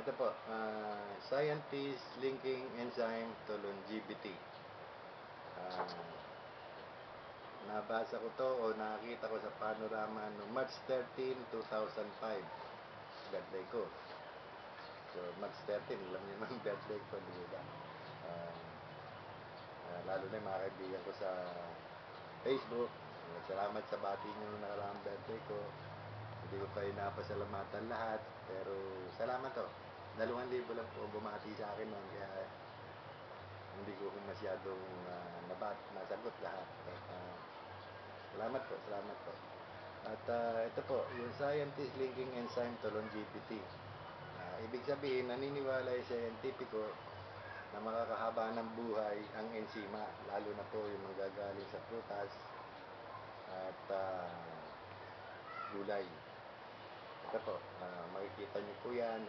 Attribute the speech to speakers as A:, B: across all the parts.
A: Ito po, scientist linking enzyme to longevity. Nabasa ko to o nakita ko sa panorama no March 13, 2005. Birthday ko. So, March 13, alam niyo naman birthday ko, di ba? Lalo na yung mga kaibigan ko sa Facebook. Salamat sa bati nyo nung nakaraang birthday ko. Hindi ko pa inapasalamatan lahat, pero salamat to. 2,000 lang po bumati sa akin noon, kaya hindi ko masyadong nasagot lahat. At, salamat po, salamat po. At ito po, yung scientist linking enzyme to longevity. Ibig sabihin, naniniwala yung scientifico na makakahaba ng buhay ang enzima, lalo na po yung manggagaling sa prutas at gulay. Ito po, makikita niyo po yan.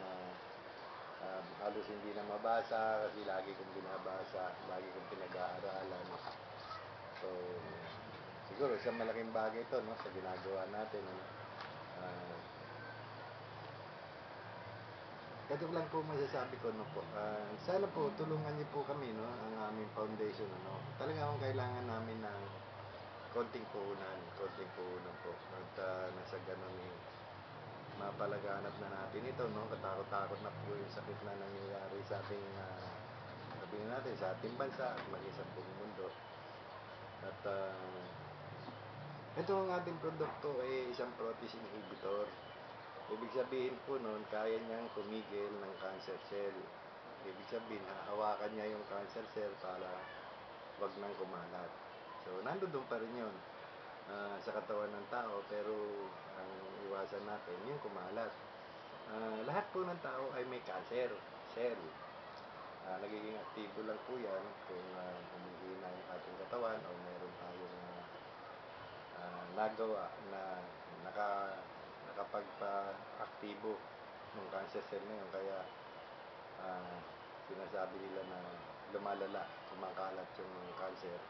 A: Halos hindi na mabasa kasi lagi kong binabasa, lagi kong pinag-aaralan. So, siguro isang malaking bagay ito, no, sa ginagawa natin. Ito lang po masasabi ko, no, po. Sana po tulungan niyo po kami, no, ang aming foundation, no. Talaga akong kailangan namin ng konting puhunan po. At nasa ganun mapalaganap na natin ito, no. Katakot-takot na po yung sakit na nangyayari sa ating sabihin natin sa ating bansa at maging sa buong mundo. At ito ang ating produkto ay isang protease inhibitor. Ibig sabihin po nun, kaya niyang tumigil ng cancer cell. Ibig sabihin, hahawakan niya yung cancer cell para wag nang kumalat. So, nandoon pa rin yun sa katawan ng tao, pero ang iwasan natin yung kumalat. Lahat po ng tao ay may cancer cell. Nagiging aktibo lang po yan kung humihina yung ating katawan o meron tayong nagawa na nakapagpa-aktibo ng cancer cell na yun. Kaya sinasabi nila na lumalala, kumakalat yung cancer.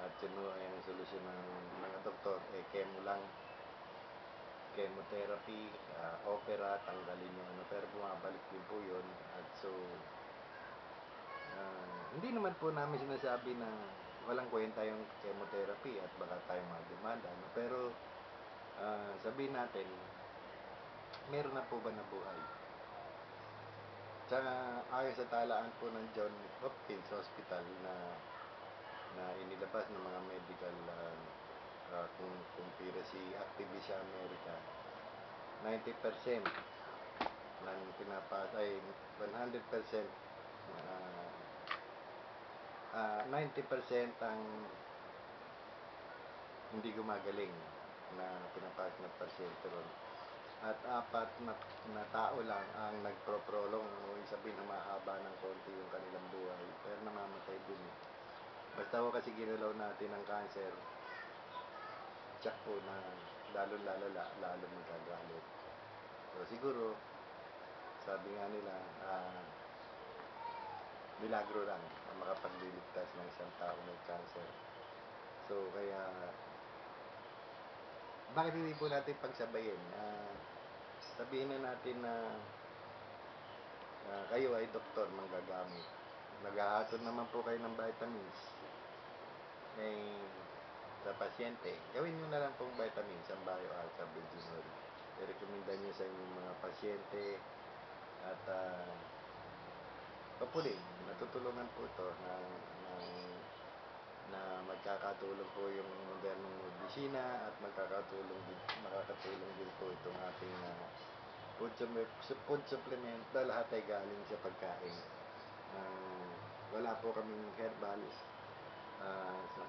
A: At yun ay ang solusyon ng mga doktor, chemo lang, chemotherapy, opera, tanggalin yung ano, pero bumabalik din po yun. At so, hindi naman po namin sinasabi na walang kwenta yung chemotherapy at baka tayo mademanda, no? Pero sabihin natin, meron na po ba na buhay? Ayon sa talaan po ng John Hopkins Hospital na inilabas ng mga medical kung Conspiracy Activist sa Amerika, 90% ng 100% 90% ang hindi gumagaling na pinapasok na pasyente ron. At 4 na tao lang ang nagpro-prolong, o sabihin na mahaba ng konti yung kanilang buhay, pero namamatay din. Basta ko kasi ginalaw natin ang cancer, tsak po na lalo magagalit. So siguro, sabi nga nila, milagro lang ang makapagliligtas ng isang tao may cancer. So kaya, bakit hindi po natin pagsabayin? Sabihin na natin na kayo ay doktor, manggagamit. Naghahatod naman po kayo ng vitamins sa pasyente. Gawin nyo na lang pong vitamins, ang Bio-Alpha Virginol. I-recommenda nyo sa inyong mga pasyente. At papuli, natutulungan po ito na magkakatulong po yung modernong medisina at makakatulong din po itong ating food supplement na lahat ay galing sa pagkain. Wala po kaming herbal sa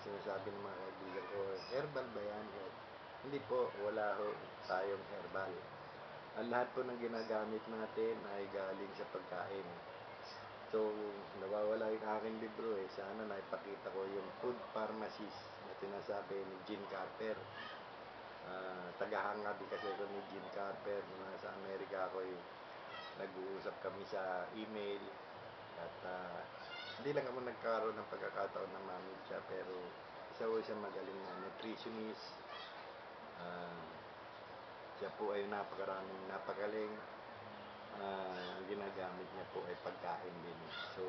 A: sinasabi ng mga kaibigan ko, herbal ba yan? Hindi po, wala ho tayong herbal. Ang lahat po ng ginagamit natin ay galing sa pagkain. So, nawawala yung aking libro sana naipakita ko yung food pharmacist na sinasabi ni Gene Carper. Tagahangabi kasi ako ni Gene Carper. Nung nasa Amerika ako, nag-uusap kami sa email. At hindi lang ako nagkaroon ng pagkakataon na mamit siya, pero isa magaling na nutritionist. Siya po ay napagaling ang ginagamit niya po ay pagkain din. So,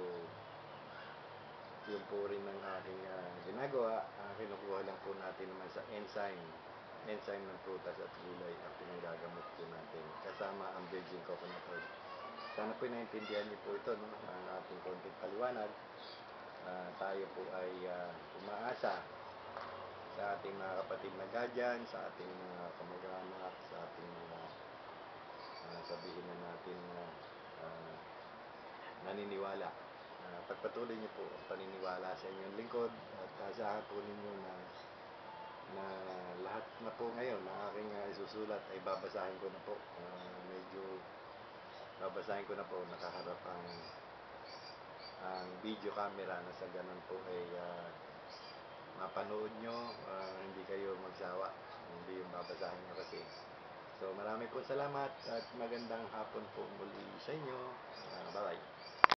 A: yun po rin ang aking ginagawa. Kinukuha lang po natin naman sa enzyme ng prutas at gulay ang pinanggagamot po natin. Kasama ang virgin coconut oil. Sana po naintindihan niyo po ito, no? Ang ating konting paliwanag. Tayo po ay umaasa sa ating mga kapatid na guardian, sa ating mga kamag-anak, sa ating mga sabihin na natin naniniwala. Pagpatuloy niyo po ang paniniwala sa inyong lingkod at asahan po ninyo na lahat na po ngayon na aking isusulat ay babasahin ko na po. Medyo babasahin ko na po, nakaharap ang video camera na sa ganun po ay mapanood nyo, hindi kayo magsawa, hindi yung babasahin nyo kasi. So marami po salamat at magandang hapon po muli sa inyo.